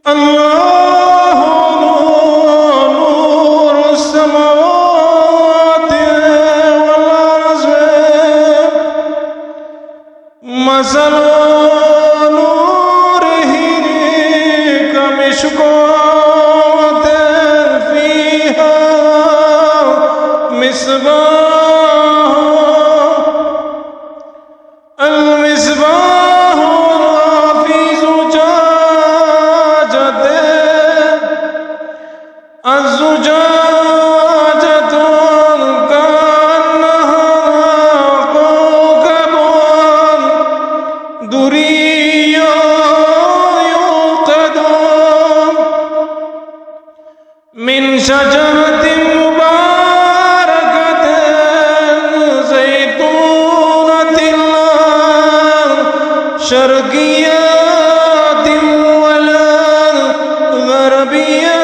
الله نور السماوات والأرض مثل نوره كمشكاة فيها المصباح في زجاجة الزجاجة كأنها كوكب دري يوقد من شجرة مباركة زيتونة شرقية ولا غربية